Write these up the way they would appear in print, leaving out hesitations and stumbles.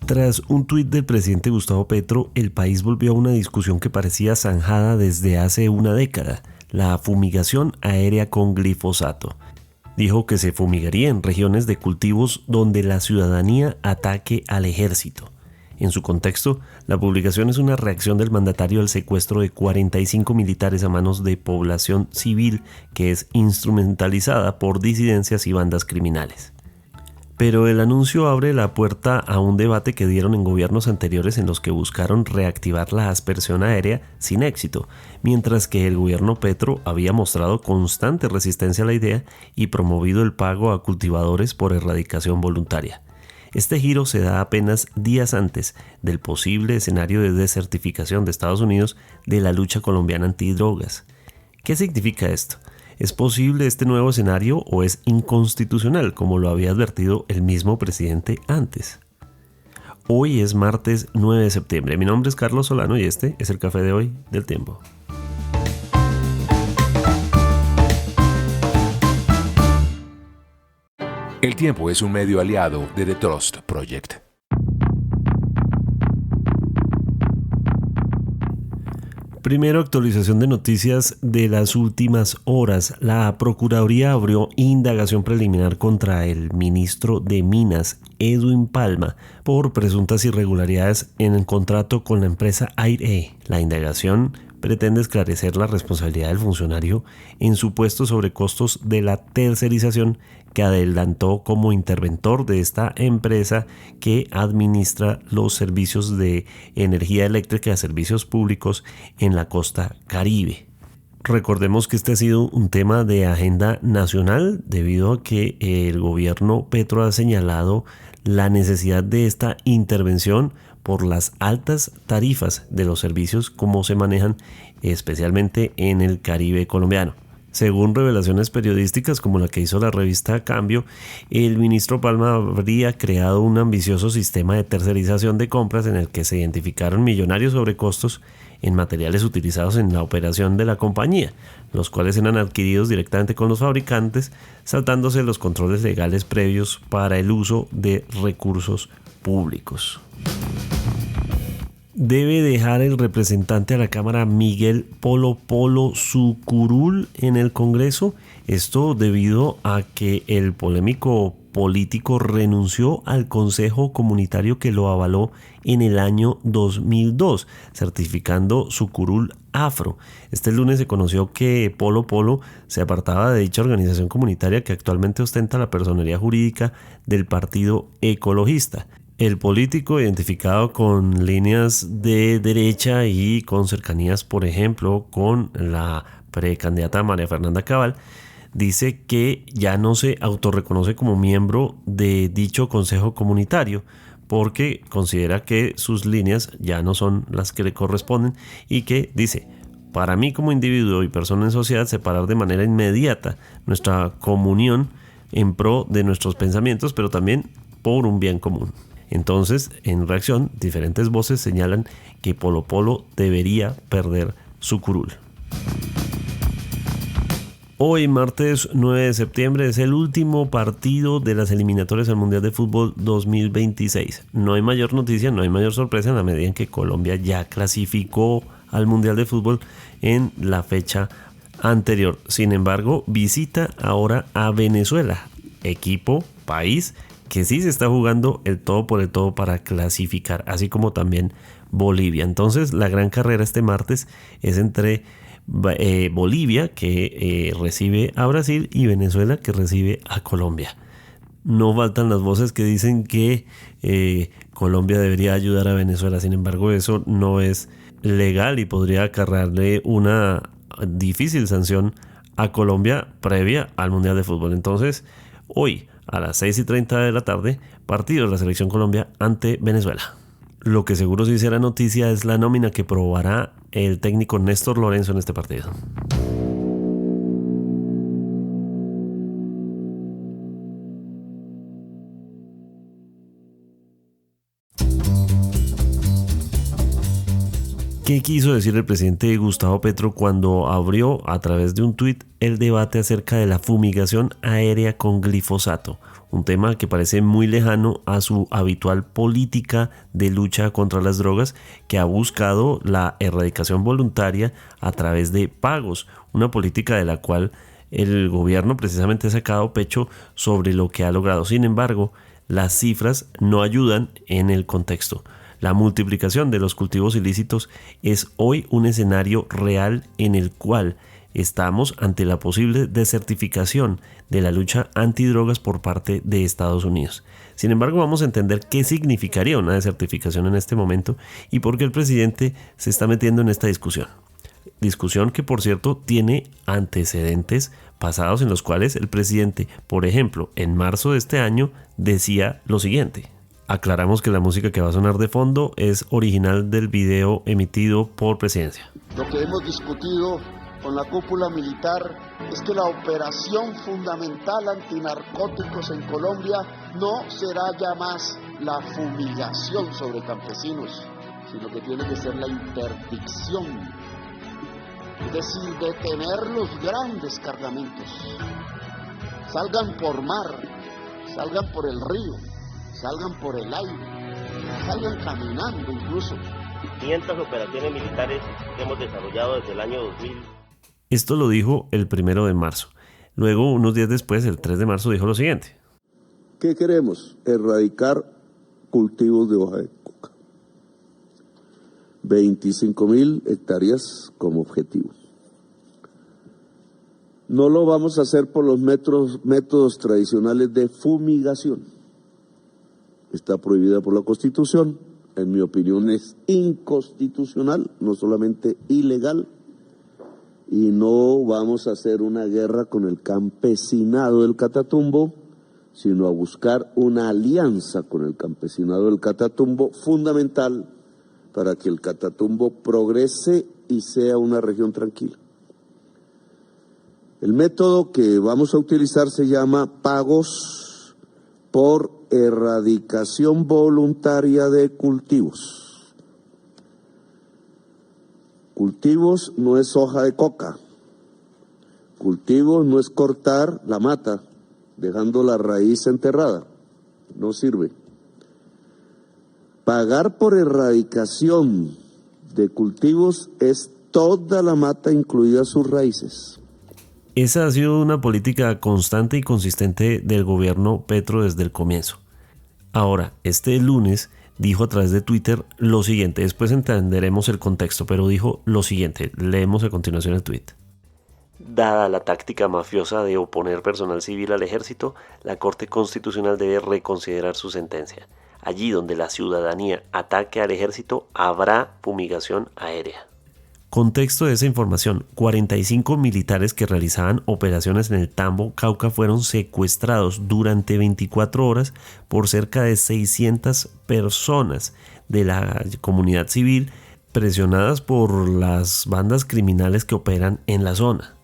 Tras un tuit del presidente Gustavo Petro, el país volvió a una discusión que parecía zanjada desde hace una década: la fumigación aérea con glifosato. Dijo que se fumigaría en regiones de cultivos donde la ciudadanía ataque al ejército. En su contexto, la publicación es una reacción del mandatario al secuestro de 45 militares a manos de población civil que es instrumentalizada por disidencias y bandas criminales. Pero el anuncio abre la puerta a un debate que dieron en gobiernos anteriores en los que buscaron reactivar la aspersión aérea sin éxito, mientras que el gobierno Petro había mostrado constante resistencia a la idea y promovido el pago a cultivadores por erradicación voluntaria. Este giro se da apenas días antes del posible escenario de desertificación de Estados Unidos de la lucha colombiana antidrogas. ¿Qué significa esto? ¿Es posible este nuevo escenario o es inconstitucional, como lo había advertido el mismo presidente antes? Hoy es martes 9 de septiembre. Mi nombre es Carlos Solano y este es el Café de hoy del Tiempo. El Tiempo es un medio aliado de The Trust Project. Primero, actualización de noticias de las últimas horas. La Procuraduría abrió indagación preliminar contra el ministro de Minas, Edwin Palma, por presuntas irregularidades en el contrato con la empresa Air-E. La indagación pretende esclarecer la responsabilidad del funcionario en supuestos sobrecostos de la tercerización que adelantó como interventor de esta empresa que administra los servicios de energía eléctrica a servicios públicos en la costa Caribe. Recordemos que este ha sido un tema de agenda nacional debido a que el gobierno Petro ha señalado la necesidad de esta intervención por las altas tarifas de los servicios como se manejan especialmente en el Caribe colombiano. Según revelaciones periodísticas como la que hizo la revista Cambio, el ministro Palma habría creado un ambicioso sistema de tercerización de compras en el que se identificaron millonarios sobrecostos en materiales utilizados en la operación de la compañía, los cuales eran adquiridos directamente con los fabricantes, saltándose los controles legales previos para el uso de recursos públicos. Debe dejar el representante a la Cámara Miguel Polo Polo su curul en el Congreso. Esto debido a que el polémico político renunció al Consejo Comunitario que lo avaló en el año 2002, certificando su curul afro. Este lunes se conoció que Polo Polo se apartaba de dicha organización comunitaria que actualmente ostenta la personería jurídica del Partido Ecologista. El político, identificado con líneas de derecha y con cercanías, por ejemplo, con la precandidata María Fernanda Cabal, dice que ya no se autorreconoce como miembro de dicho consejo comunitario porque considera que sus líneas ya no son las que le corresponden y que dice: para mí como individuo y persona en sociedad, separar de manera inmediata nuestra comunión en pro de nuestros pensamientos, pero también por un bien común. Entonces, en reacción, diferentes voces señalan que Polo Polo debería perder su curul. Hoy, martes 9 de septiembre, es el último partido de las eliminatorias al Mundial de Fútbol 2026. No hay mayor noticia, no hay mayor sorpresa en la medida en que Colombia ya clasificó al Mundial de Fútbol en la fecha anterior. Sin embargo, visita ahora a Venezuela, país que sí se está jugando el todo por el todo para clasificar, así como también Bolivia. Entonces, la gran carrera este martes es entre Bolivia, que recibe a Brasil, y Venezuela, que recibe a Colombia. No faltan las voces que dicen que Colombia debería ayudar a Venezuela. Sin embargo, eso no es legal y podría acarrearle una difícil sanción a Colombia previa al Mundial de Fútbol. Entonces, hoy a las 6:30 de la tarde, partido de la Selección Colombia ante Venezuela. Lo que seguro sí será noticia es la nómina que probará el técnico Néstor Lorenzo en este partido. ¿Qué quiso decir el presidente Gustavo Petro cuando abrió a través de un tuit el debate acerca de la fumigación aérea con glifosato? Un tema que parece muy lejano a su habitual política de lucha contra las drogas, que ha buscado la erradicación voluntaria a través de pagos, una política de la cual el gobierno precisamente ha sacado pecho sobre lo que ha logrado. Sin embargo, las cifras no ayudan en el contexto. La multiplicación de los cultivos ilícitos es hoy un escenario real en el cual estamos ante la posible desertificación de la lucha antidrogas por parte de Estados Unidos. Sin embargo, vamos a entender qué significaría una desertificación en este momento y por qué el presidente se está metiendo en esta discusión. Discusión que, por cierto, tiene antecedentes pasados en los cuales el presidente, por ejemplo, en marzo de este año, decía lo siguiente. Aclaramos que la música que va a sonar de fondo es original del video emitido por Presidencia. Lo que hemos discutido con la cúpula militar es que la operación fundamental antinarcóticos en Colombia no será ya más la fumigación sobre campesinos, sino que tiene que ser la interdicción, es decir, detener los grandes cargamentos. Salgan por mar, salgan por el río, salgan por el aire, salgan caminando incluso. 500 operaciones militares que hemos desarrollado desde el año 2000. Esto lo dijo el 1 de marzo. Luego, unos días después, el 3 de marzo, dijo lo siguiente. ¿Qué queremos? Erradicar cultivos de hoja de coca. 25.000 hectáreas como objetivo. No lo vamos a hacer por los métodos tradicionales de fumigación. Está prohibida por la Constitución. En mi opinión es inconstitucional, no solamente ilegal. Y no vamos a hacer una guerra con el campesinado del Catatumbo, sino a buscar una alianza con el campesinado del Catatumbo fundamental para que el Catatumbo progrese y sea una región tranquila. El método que vamos a utilizar se llama pagos por erradicación voluntaria de cultivos. Cultivos no es hoja de coca. Cultivos no es cortar la mata dejando la raíz enterrada. No sirve. Pagar por erradicación de cultivos es toda la mata, incluidas sus raíces. Esa ha sido una política constante y consistente del gobierno Petro desde el comienzo. Ahora, este lunes dijo a través de Twitter lo siguiente, después entenderemos el contexto, pero dijo lo siguiente, leemos a continuación el tweet. Dada la táctica mafiosa de oponer personal civil al ejército, la Corte Constitucional debe reconsiderar su sentencia. Allí donde la ciudadanía ataque al ejército, habrá fumigación aérea. Contexto de esa información, 45 militares que realizaban operaciones en el Tambo, Cauca, fueron secuestrados durante 24 horas por cerca de 600 personas de la comunidad civil presionadas por las bandas criminales que operan en la zona.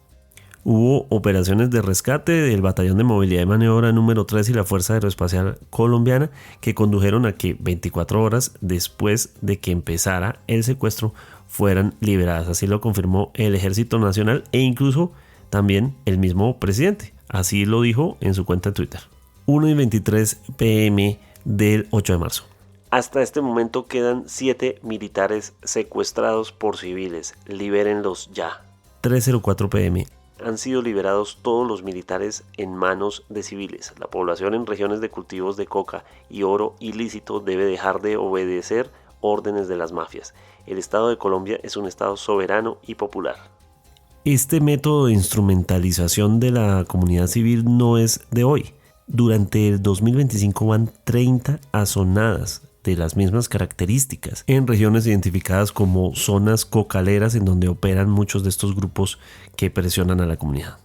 Hubo operaciones de rescate del Batallón de Movilidad y Maniobra número 3 y la Fuerza Aeroespacial Colombiana que condujeron a que 24 horas después de que empezara el secuestro fueran liberadas. Así lo confirmó el Ejército Nacional e incluso también el mismo presidente. Así lo dijo en su cuenta de Twitter. 1:23 p.m. del 8 de marzo. Hasta este momento quedan 7 militares secuestrados por civiles. Libérenlos ya. 3:04 p.m. Han sido liberados todos los militares en manos de civiles. La población en regiones de cultivos de coca y oro ilícito debe dejar de obedecer órdenes de las mafias. El Estado de Colombia es un Estado soberano y popular. Este método de instrumentalización de la comunidad civil no es de hoy. Durante el 2025 van 30 azonadas de las mismas características en regiones identificadas como zonas cocaleras en donde operan muchos de estos grupos que presionan a la comunidad.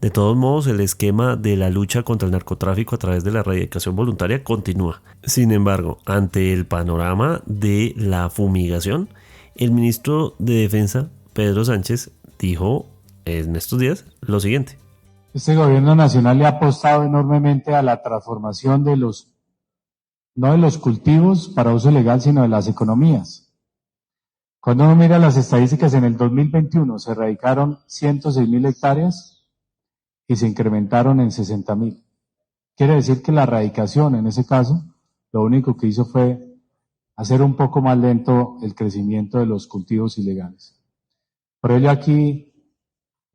De todos modos, el esquema de la lucha contra el narcotráfico a través de la erradicación voluntaria continúa. Sin embargo, ante el panorama de la fumigación, el ministro de Defensa, Pedro Sánchez, dijo en estos días lo siguiente. Este gobierno nacional le ha apostado enormemente a la transformación no de los cultivos para uso legal, sino de las economías. Cuando uno mira las estadísticas, en el 2021 se erradicaron 106.000 hectáreas y se incrementaron en 60.000. Quiere decir que la erradicación, en ese caso, lo único que hizo fue hacer un poco más lento el crecimiento de los cultivos ilegales. Por ello aquí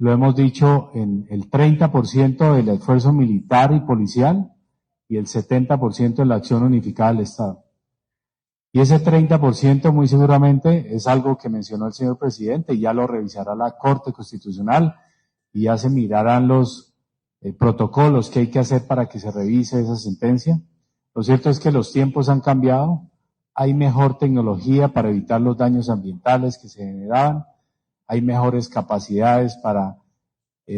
lo hemos dicho, en el 30% del esfuerzo militar y policial y el 70% de la acción unificada del Estado. Y ese 30% muy seguramente es algo que mencionó el señor presidente y ya lo revisará la Corte Constitucional y ya se mirarán los protocolos que hay que hacer para que se revise esa sentencia. Lo cierto es que los tiempos han cambiado, hay mejor tecnología para evitar los daños ambientales que se generaban, hay mejores capacidades para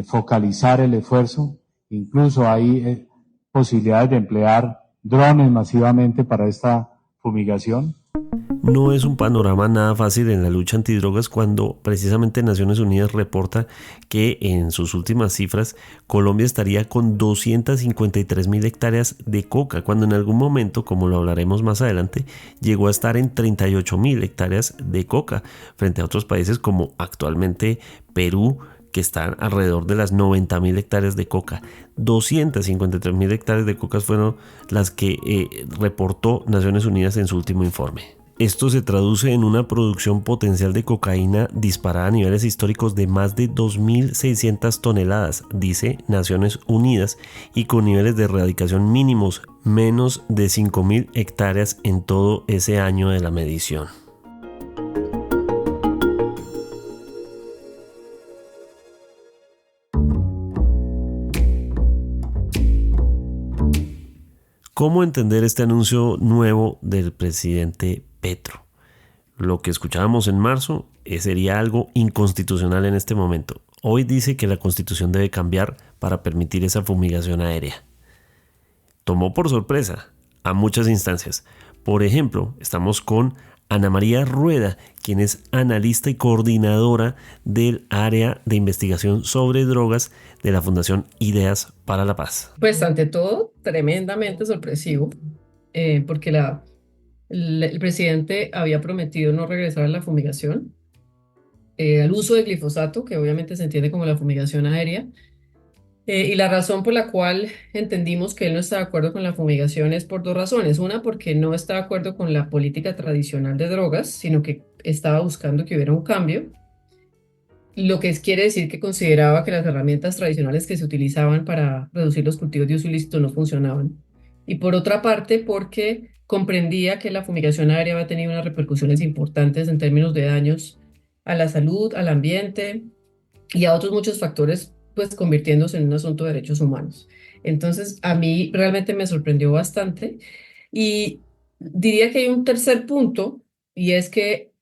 focalizar el esfuerzo, incluso hay posibilidades de emplear drones masivamente para esta fumigación. No es un panorama nada fácil en la lucha antidrogas cuando precisamente Naciones Unidas reporta que en sus últimas cifras Colombia estaría con 253.000 hectáreas de coca, cuando en algún momento, como lo hablaremos más adelante, llegó a estar en 38.000 hectáreas de coca, frente a otros países como actualmente Perú, que están alrededor de las 90.000 hectáreas de coca. 253.000 hectáreas de coca fueron las que reportó Naciones Unidas en su último informe. Esto se traduce en una producción potencial de cocaína disparada a niveles históricos de más de 2.600 toneladas, dice Naciones Unidas, y con niveles de erradicación mínimos, menos de 5.000 hectáreas en todo ese año de la medición. ¿Cómo entender este anuncio nuevo del presidente Petro? Lo que escuchábamos en marzo sería algo inconstitucional en este momento. Hoy dice que la Constitución debe cambiar para permitir esa fumigación aérea. Tomó por sorpresa a muchas instancias. Por ejemplo, estamos con Ana María Rueda, quien es analista y coordinadora del área de investigación sobre drogas de la Fundación Ideas para la Paz. Pues ante todo, tremendamente sorpresivo, porque el presidente había prometido no regresar a la fumigación, al uso de glifosato, que obviamente se entiende como la fumigación aérea, y la razón por la cual entendimos que él no está de acuerdo con la fumigación es por dos razones. Una, porque no está de acuerdo con la política tradicional de drogas, sino que estaba buscando que hubiera un cambio. Lo que quiere decir que consideraba que las herramientas tradicionales que se utilizaban para reducir los cultivos de uso ilícito no funcionaban. Y por otra parte, porque comprendía que la fumigación aérea había tenido unas repercusiones importantes en términos de daños a la salud, al ambiente y a otros muchos factores, pues convirtiéndose en un asunto de derechos humanos. Entonces, a mí realmente me sorprendió bastante y diría que hay un tercer punto, y es que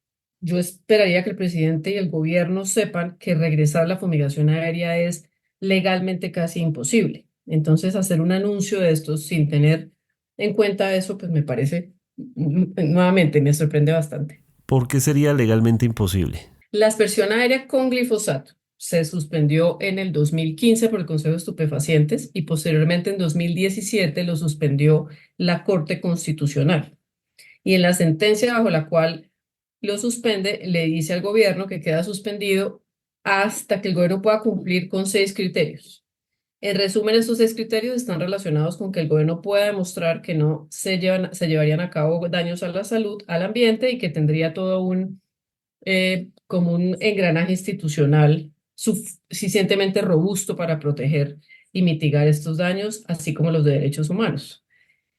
yo esperaría que el presidente y el gobierno sepan que regresar a la fumigación aérea es legalmente casi imposible. Entonces, hacer un anuncio de estos sin tener en cuenta eso, pues me parece, nuevamente, me sorprende bastante. ¿Por qué sería legalmente imposible? La aspersión aérea con glifosato se suspendió en el 2015 por el Consejo de Estupefacientes y posteriormente en 2017 lo suspendió la Corte Constitucional. Y en la sentencia bajo la cual lo suspende, le dice al gobierno que queda suspendido hasta que el gobierno pueda cumplir con 6 criterios. En resumen, estos 6 criterios están relacionados con que el gobierno pueda demostrar que no se llevarían a cabo daños a la salud, al ambiente, y que tendría todo como un engranaje institucional suficientemente robusto para proteger y mitigar estos daños, así como los de derechos humanos.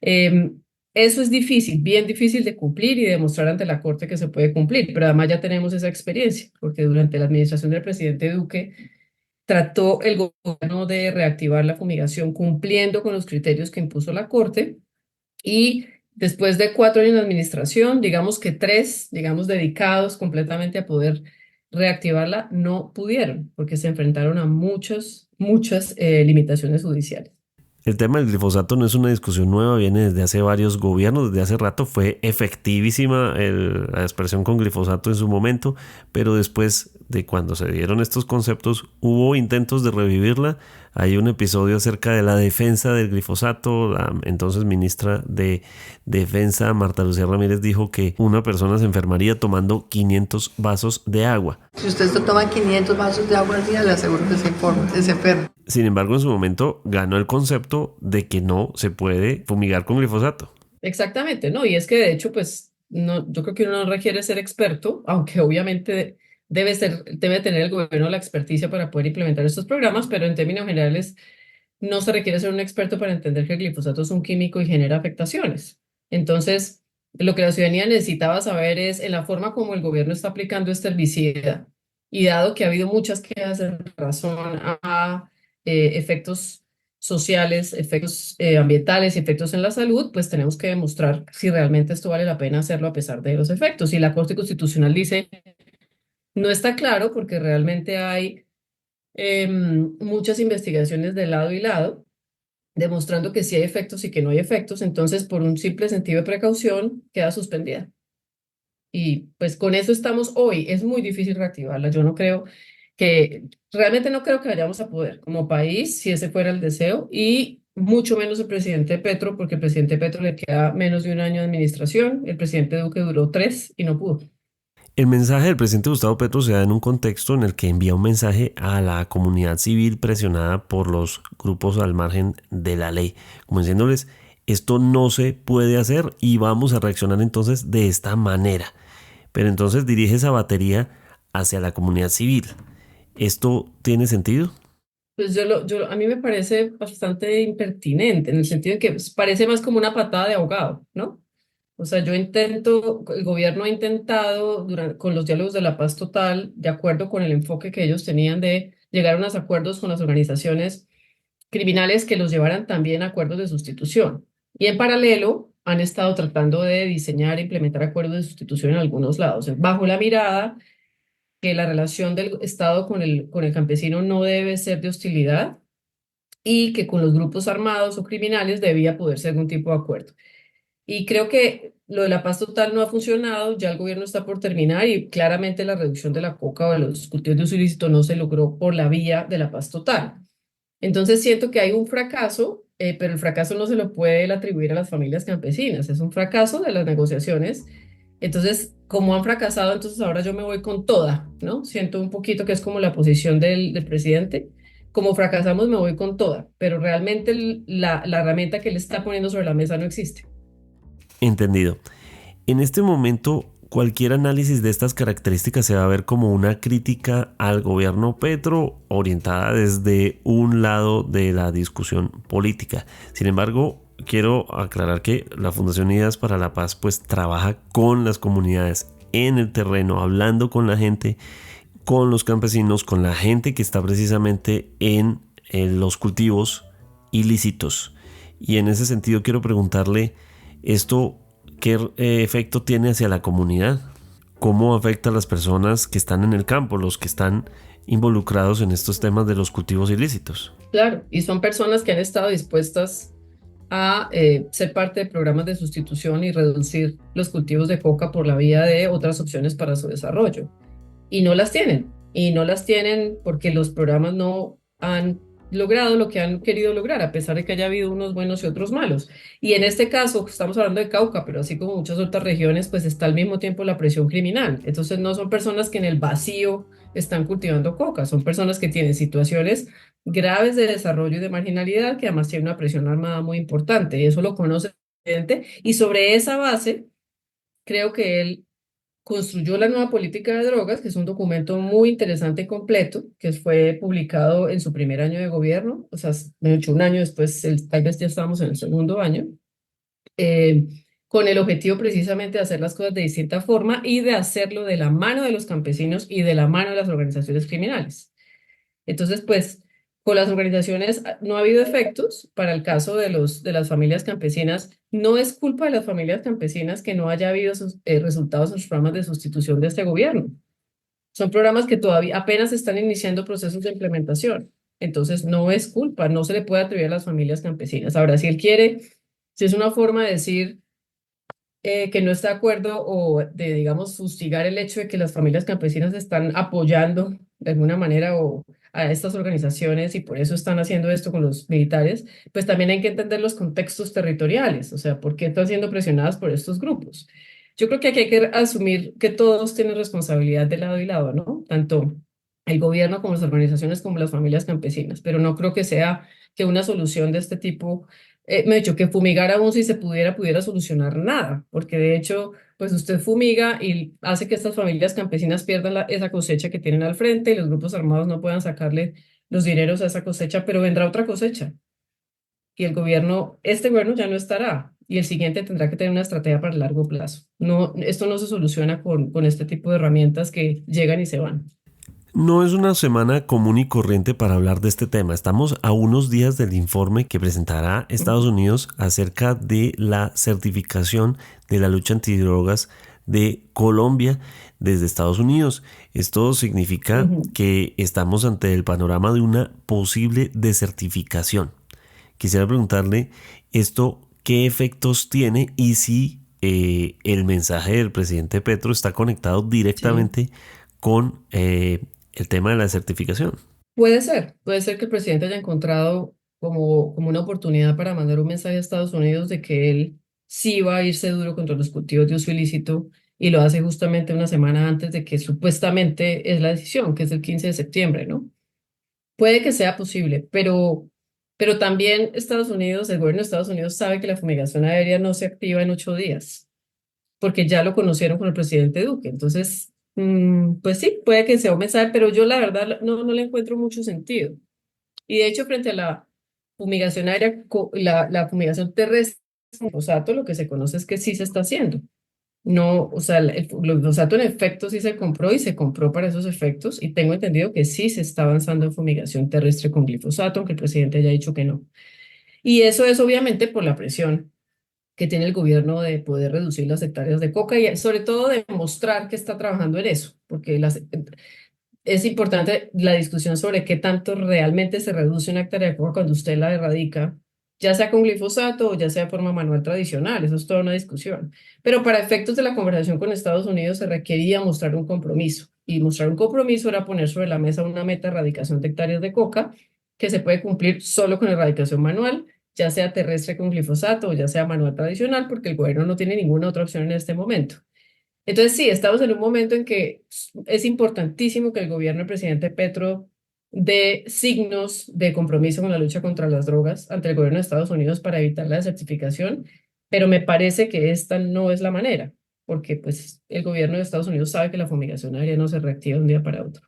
Eso es difícil, bien difícil de cumplir y demostrar ante la Corte que se puede cumplir, pero además ya tenemos esa experiencia, porque durante la administración del presidente Duque trató el gobierno de reactivar la fumigación cumpliendo con los criterios que impuso la Corte, y después de 4 años de administración, digamos que 3, dedicados completamente a poder reactivarla, no pudieron, porque se enfrentaron a muchas limitaciones judiciales. El tema del glifosato no es una discusión nueva, viene desde hace varios gobiernos, desde hace rato fue efectivísima la aspersión con glifosato en su momento, pero después de cuando se dieron estos conceptos hubo intentos de revivirla Hay un episodio acerca de la defensa del glifosato. La entonces ministra de Defensa, Marta Lucía Ramírez, dijo que una persona se enfermaría tomando 500 vasos de agua. Si usted se toma 500 vasos de agua al día, le aseguro que se enferma. Sin embargo, en su momento ganó el concepto de que no se puede fumigar con glifosato. Exactamente, ¿no? Y es que de hecho, pues, no, yo creo que uno no requiere ser experto, aunque obviamente debe tener el gobierno la experticia para poder implementar estos programas, pero en términos generales no se requiere ser un experto para entender que el glifosato es un químico y genera afectaciones. Entonces, lo que la ciudadanía necesitaba saber es en la forma como el gobierno está aplicando este herbicida, y dado que ha habido muchas quejas en razón a efectos sociales, efectos ambientales y efectos en la salud, pues tenemos que demostrar si realmente esto vale la pena hacerlo a pesar de los efectos. Y la Corte Constitucional dice, no está claro porque realmente hay muchas investigaciones de lado y lado, demostrando que sí hay efectos y que no hay efectos, entonces por un simple sentido de precaución queda suspendida. Y pues con eso estamos hoy. Es muy difícil reactivarla. Yo no creo realmente no creo que vayamos a poder como país, si ese fuera el deseo, y mucho menos el presidente Petro, porque el presidente Petro le queda menos de un año de administración, el presidente Duque duró 3 y no pudo. El mensaje del presidente Gustavo Petro se da en un contexto en el que envía un mensaje a la comunidad civil presionada por los grupos al margen de la ley, como diciéndoles, esto no se puede hacer y vamos a reaccionar entonces de esta manera. Pero entonces dirige esa batería hacia la comunidad civil. ¿Esto tiene sentido? Pues a mí me parece bastante impertinente, en el sentido de que pues, parece más como una patada de ahogado, ¿no? O sea, el gobierno ha intentado con los diálogos de la paz total, de acuerdo con el enfoque que ellos tenían de llegar a unos acuerdos con las organizaciones criminales que los llevaran también a acuerdos de sustitución. Y en paralelo han estado tratando de diseñar e implementar acuerdos de sustitución en algunos lados, bajo la mirada que la relación del Estado con el campesino no debe ser de hostilidad y que con los grupos armados o criminales debía poder ser algún tipo de acuerdo. Y creo que lo de la paz total no ha funcionado, ya el gobierno está por terminar y claramente la reducción de la coca o de los cultivos de uso ilícito no se logró por la vía de la paz total. Entonces siento que hay un fracaso, pero el fracaso no se lo puede atribuir a las familias campesinas, es un fracaso de las negociaciones. Entonces, como han fracasado, entonces ahora yo me voy con toda, ¿no? Siento un poquito que es como la posición del presidente. Como fracasamos, me voy con toda, pero realmente la herramienta que él está poniendo sobre la mesa no existe. Entendido. En este momento, cualquier análisis de estas características se va a ver como una crítica al gobierno Petro orientada desde un lado de la discusión política. Sin embargo, quiero aclarar que la Fundación Unidas para la Paz pues trabaja con las comunidades en el terreno, hablando con la gente, con los campesinos, con la gente que está precisamente en los cultivos ilícitos. Y en ese sentido quiero preguntarle, ¿esto qué efecto tiene hacia la comunidad? ¿Cómo afecta a las personas que están en el campo, los que están involucrados en estos temas de los cultivos ilícitos? Claro, y son personas que han estado dispuestas a ser parte de programas de sustitución y reducir los cultivos de coca por la vía de otras opciones para su desarrollo. Y no las tienen. Y no las tienen porque los programas no han logrado lo que han querido lograr, a pesar de que haya habido unos buenos y otros malos. Y en este caso, estamos hablando de Cauca, pero así como muchas otras regiones, pues está al mismo tiempo la presión criminal. Entonces no son personas que en el vacío están cultivando coca, son personas que tienen situaciones graves de desarrollo y de marginalidad, que además tienen una presión armada muy importante, y eso lo conoce el presidente, y sobre esa base, creo que él construyó la nueva política de drogas, que es un documento muy interesante y completo, que fue publicado en su primer año de gobierno, o sea, de hecho un año después, tal vez ya estábamos en el segundo año, eh, con el objetivo precisamente de hacer las cosas de distinta forma y de hacerlo de la mano de los campesinos y de la mano de las organizaciones criminales. Entonces, pues, con las organizaciones no ha habido efectos. Para el caso de las familias campesinas, no es culpa de las familias campesinas que no haya habido resultados en los programas de sustitución de este gobierno. Son programas que todavía apenas están iniciando procesos de implementación. Entonces, no es culpa, no se le puede atribuir a las familias campesinas. Ahora, si él quiere, si es una forma de decir que no está de acuerdo o digamos, fustigar el hecho de que las familias campesinas están apoyando de alguna manera o a estas organizaciones y por eso están haciendo esto con los militares, pues también hay que entender los contextos territoriales, o sea, por qué están siendo presionadas por estos grupos. Yo creo que aquí hay que asumir que todos tienen responsabilidad de lado y lado, ¿no? Tanto el gobierno como las organizaciones como las familias campesinas, pero no creo que sea que una solución de este tipo, me he dicho que fumigar aún si se pudiera solucionar nada, porque de hecho, pues usted fumiga y hace que estas familias campesinas pierdan esa cosecha que tienen al frente y los grupos armados no puedan sacarle los dineros a esa cosecha, pero vendrá otra cosecha y este gobierno ya no estará y el siguiente tendrá que tener una estrategia para el largo plazo. No, esto no se soluciona con este tipo de herramientas que llegan y se van. No es una semana común y corriente para hablar de este tema. Estamos a unos días del informe que presentará Estados Unidos acerca de la certificación de la lucha antidrogas de Colombia desde Estados Unidos. Esto significa que estamos ante el panorama de una posible desertificación. Quisiera preguntarle esto, ¿qué efectos tiene y si el mensaje del presidente Petro está conectado directamente con el tema de la certificación? Puede ser que el presidente haya encontrado como una oportunidad para mandar un mensaje a Estados Unidos de que él sí va a irse duro contra los cultivos de uso ilícito y lo hace justamente una semana antes de que supuestamente es la decisión, que es el 15 de septiembre, ¿no? Puede que sea posible, pero también el gobierno de Estados Unidos sabe que la fumigación aérea no se activa en 8 días, porque ya lo conocieron con el presidente Duque. Entonces, pues sí, puede que sea un mensaje, pero yo la verdad no le encuentro mucho sentido. Y de hecho, frente a la fumigación aérea, la fumigación terrestre, con glifosato, lo que se conoce es que sí se está haciendo. No, o sea, el glifosato en efecto sí se compró y se compró para esos efectos y tengo entendido que sí se está avanzando en fumigación terrestre con glifosato, aunque el presidente haya dicho que no. Y eso es obviamente por la presión que tiene el gobierno de poder reducir las hectáreas de coca y sobre todo demostrar que está trabajando en eso, porque es importante la discusión sobre qué tanto realmente se reduce una hectárea de coca cuando usted la erradica, ya sea con glifosato o ya sea de forma manual tradicional, eso es toda una discusión. Pero para efectos de la conversación con Estados Unidos se requería mostrar un compromiso, y mostrar un compromiso era poner sobre la mesa una meta de erradicación de hectáreas de coca que se puede cumplir solo con erradicación manual, ya sea terrestre con glifosato o ya sea manual tradicional, porque el gobierno no tiene ninguna otra opción en este momento. Entonces, sí, estamos en un momento en que es importantísimo que el gobierno del presidente Petro dé signos de compromiso con la lucha contra las drogas ante el gobierno de Estados Unidos para evitar la desertificación, pero me parece que esta no es la manera, porque pues el gobierno de Estados Unidos sabe que la fumigación aérea no se reactiva de un día para otro.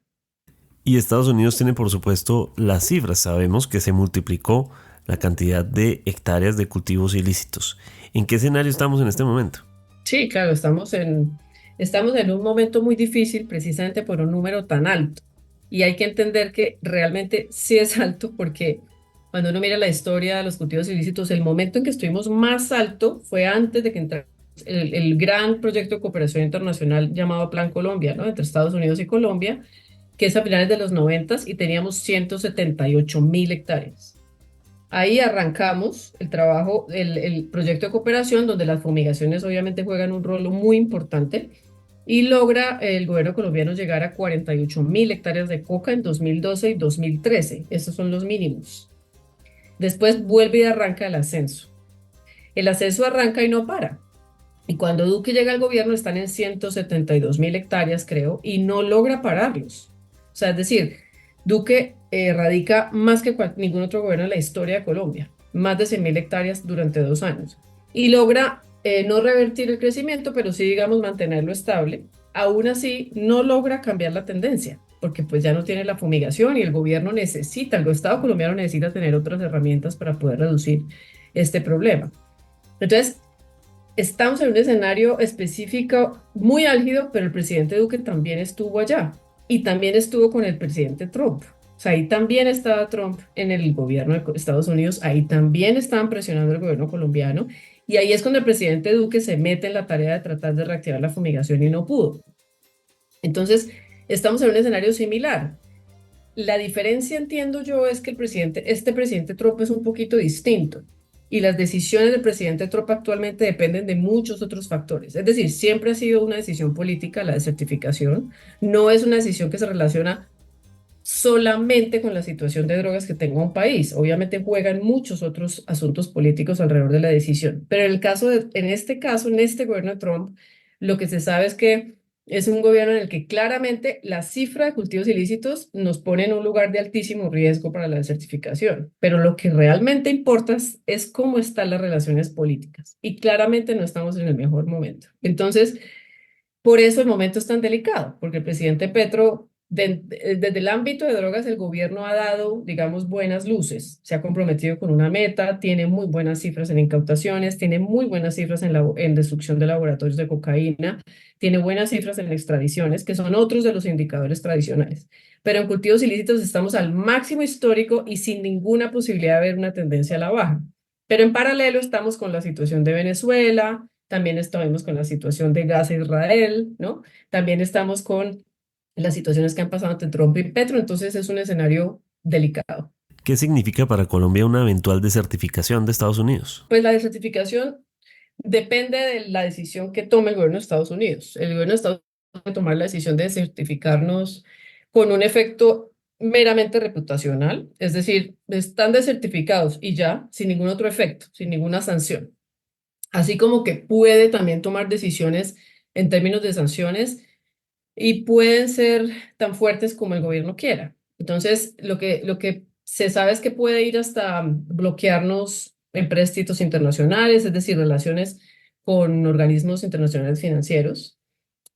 Y Estados Unidos tiene, por supuesto, las cifras. Sabemos que se multiplicó la cantidad de hectáreas de cultivos ilícitos. ¿En qué escenario estamos en este momento? Sí, claro, estamos en un momento muy difícil precisamente por un número tan alto. Y hay que entender que realmente sí es alto porque cuando uno mira la historia de los cultivos ilícitos, el momento en que estuvimos más alto fue antes de que entrara el gran proyecto de cooperación internacional llamado Plan Colombia, ¿no? Entre Estados Unidos y Colombia, que es a finales de los 90 y teníamos 178.000 hectáreas. Ahí arrancamos el trabajo, el proyecto de cooperación, donde las fumigaciones obviamente juegan un rol muy importante y logra el gobierno colombiano llegar a 48.000 hectáreas de coca en 2012 y 2013. Esos son los mínimos. Después vuelve y arranca el ascenso. El ascenso arranca y no para. Y cuando Duque llega al gobierno están en 172.000 hectáreas, creo, y no logra pararlos. O sea, es decir, Duque radica más que ningún otro gobierno en la historia de Colombia, más de 100.000 hectáreas durante 2 años. Y logra no revertir el crecimiento, pero sí, digamos, mantenerlo estable. Aún así, no logra cambiar la tendencia, porque pues ya no tiene la fumigación y el gobierno el Estado colombiano necesita tener otras herramientas para poder reducir este problema. Entonces, estamos en un escenario específico muy álgido, pero el presidente Duque también estuvo allá y también estuvo con el presidente Trump. O sea, ahí también estaba Trump en el gobierno de Estados Unidos, ahí también estaban presionando al gobierno colombiano y ahí es cuando el presidente Duque se mete en la tarea de tratar de reactivar la fumigación y no pudo. Entonces, estamos en un escenario similar. La diferencia, entiendo yo, es que este presidente Trump es un poquito distinto y las decisiones del presidente Trump actualmente dependen de muchos otros factores. Es decir, siempre ha sido una decisión política la desertificación, no es una decisión que se relaciona solamente con la situación de drogas que tenga un país. Obviamente juegan muchos otros asuntos políticos alrededor de la decisión, pero en este caso, en este gobierno de Trump, lo que se sabe es que es un gobierno en el que claramente la cifra de cultivos ilícitos nos pone en un lugar de altísimo riesgo para la desertificación, pero lo que realmente importa es cómo están las relaciones políticas y claramente no estamos en el mejor momento. Entonces, por eso el momento es tan delicado, porque el presidente Petro, desde el ámbito de drogas, el gobierno ha dado, digamos, buenas luces, se ha comprometido con una meta, tiene muy buenas cifras en incautaciones, tiene muy buenas cifras en destrucción de laboratorios de cocaína, tiene buenas cifras en extradiciones, que son otros de los indicadores tradicionales. Pero en cultivos ilícitos estamos al máximo histórico y sin ninguna posibilidad de ver una tendencia a la baja. Pero en paralelo estamos con la situación de Venezuela, también estamos con la situación de Gaza e Israel, ¿no? También estamos con las situaciones que han pasado entre Trump y Petro, entonces es un escenario delicado. ¿Qué significa para Colombia una eventual desertificación de Estados Unidos? Pues la desertificación depende de la decisión que tome el gobierno de Estados Unidos. El gobierno de Estados Unidos va a tomar la decisión de desertificarnos con un efecto meramente reputacional, es decir, están desertificados y ya, sin ningún otro efecto, sin ninguna sanción. Así como que puede también tomar decisiones en términos de sanciones y pueden ser tan fuertes como el gobierno quiera. Entonces, lo que se sabe es que puede ir hasta bloquearnos empréstitos internacionales, es decir, relaciones con organismos internacionales financieros.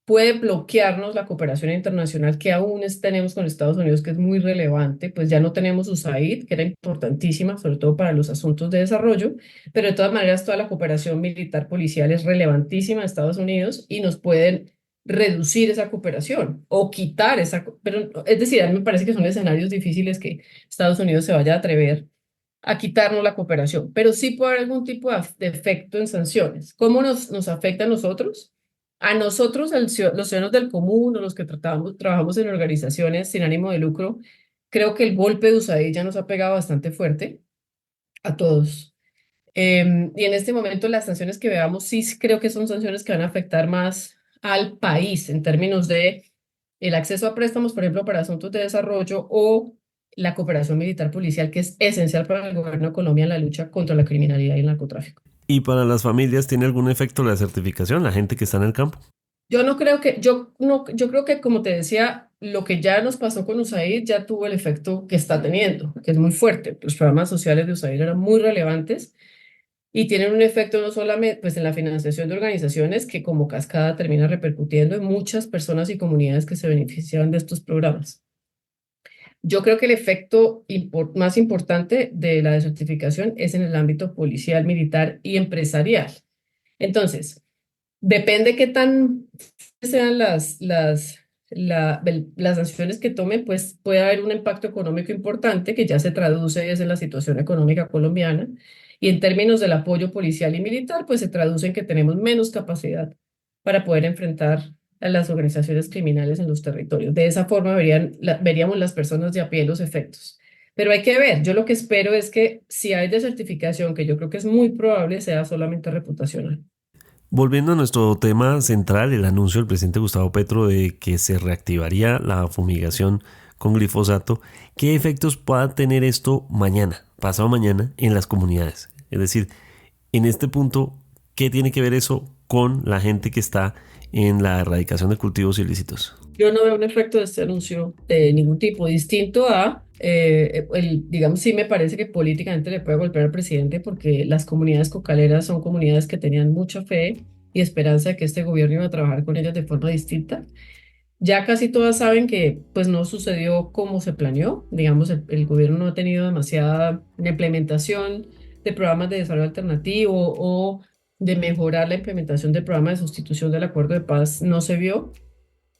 Puede bloquearnos la cooperación internacional que aún tenemos con Estados Unidos, que es muy relevante, pues ya no tenemos USAID, que era importantísima, sobre todo para los asuntos de desarrollo, pero de todas maneras toda la cooperación militar policial es relevantísima de Estados Unidos y nos pueden reducir esa cooperación o quitar pero es decir, a mí me parece que son escenarios difíciles que Estados Unidos se vaya a atrever a quitarnos la cooperación, pero sí puede haber algún tipo de efecto en sanciones. ¿Cómo nos afecta a nosotros? A nosotros, los ciudadanos del común o los que trabajamos en organizaciones sin ánimo de lucro, creo que el golpe de USAID ya nos ha pegado bastante fuerte a todos. Y en este momento las sanciones que veamos sí creo que son sanciones que van a afectar más al país en términos de el acceso a préstamos, por ejemplo, para asuntos de desarrollo o la cooperación militar policial, que es esencial para el gobierno de Colombia en la lucha contra la criminalidad y el narcotráfico. ¿Y para las familias tiene algún efecto la certificación, la gente que está en el campo? Yo no creo que, yo no, yo creo que como te decía, lo que ya nos pasó con USAID ya tuvo el efecto que está teniendo, que es muy fuerte. Los programas sociales de USAID eran muy relevantes y tienen un efecto no solamente pues, en la financiación de organizaciones que como cascada termina repercutiendo en muchas personas y comunidades que se beneficiaban de estos programas. Yo creo que el efecto más importante de la desertificación es en el ámbito policial, militar y empresarial. Entonces, depende qué tan sean las sanciones que tomen, pues puede haber un impacto económico importante que ya se traduce es en la situación económica colombiana. Y en términos del apoyo policial y militar, pues se traduce en que tenemos menos capacidad para poder enfrentar a las organizaciones criminales en los territorios. De esa forma veríamos las personas de a pie los efectos. Pero hay que ver, yo lo que espero es que si hay desertificación, que yo creo que es muy probable, sea solamente reputacional. Volviendo a nuestro tema central, el anuncio del presidente Gustavo Petro de que se reactivaría la fumigación con glifosato, ¿qué efectos pueda tener esto mañana, pasado mañana, en las comunidades? Es decir, en este punto, ¿qué tiene que ver eso con la gente que está en la erradicación de cultivos ilícitos? Yo no veo un efecto de este anuncio de ningún tipo, distinto a, digamos, sí me parece que políticamente le puede golpear al presidente porque las comunidades cocaleras son comunidades que tenían mucha fe y esperanza de que este gobierno iba a trabajar con ellas de forma distinta. Ya casi todas saben que pues no sucedió como se planeó, digamos, el gobierno no ha tenido demasiada implementación de programas de desarrollo alternativo o de mejorar la implementación del programa de sustitución del acuerdo de paz, no se vio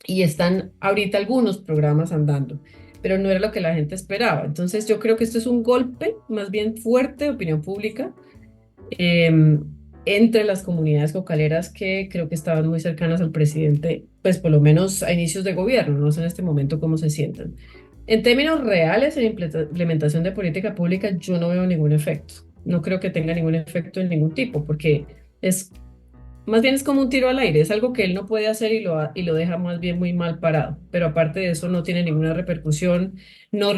y están ahorita algunos programas andando, pero no era lo que la gente esperaba. Entonces yo creo que esto es un golpe más bien fuerte de opinión pública entre las comunidades cocaleras que creo que estaban muy cercanas al presidente, pues por lo menos a inicios de gobierno, no sé en este momento cómo se sientan. En términos reales, en implementación de política pública, yo no veo ningún efecto. No creo que tenga ningún efecto en ningún tipo, porque es más bien es como un tiro al aire, es algo que él no puede hacer y lo deja más bien muy mal parado, pero aparte de eso no tiene ninguna repercusión, no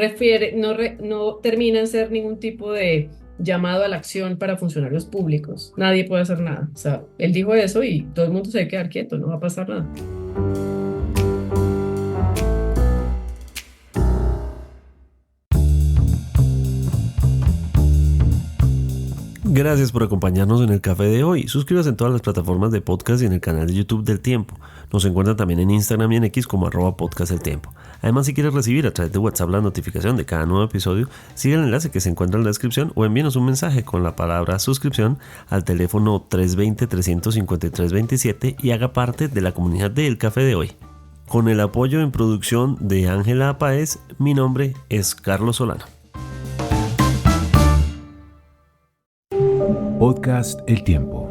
termina en ser ningún tipo de llamado a la acción para funcionarios públicos, nadie puede hacer nada, o sea, él dijo eso y todo el mundo se va a quedar quieto, no va a pasar nada. Gracias por acompañarnos en el café de hoy. Suscríbase en todas las plataformas de podcast y en el canal de YouTube del Tiempo. Nos encuentran también en Instagram y en X como @podcasteltiempo. Además, si quieres recibir a través de WhatsApp la notificación de cada nuevo episodio, sigue el enlace que se encuentra en la descripción o envíenos un mensaje con la palabra suscripción al teléfono 320-353-27 y haga parte de la comunidad del café de hoy. Con el apoyo en producción de Ángela Páez, mi nombre es Carlos Solano. Podcast El Tiempo.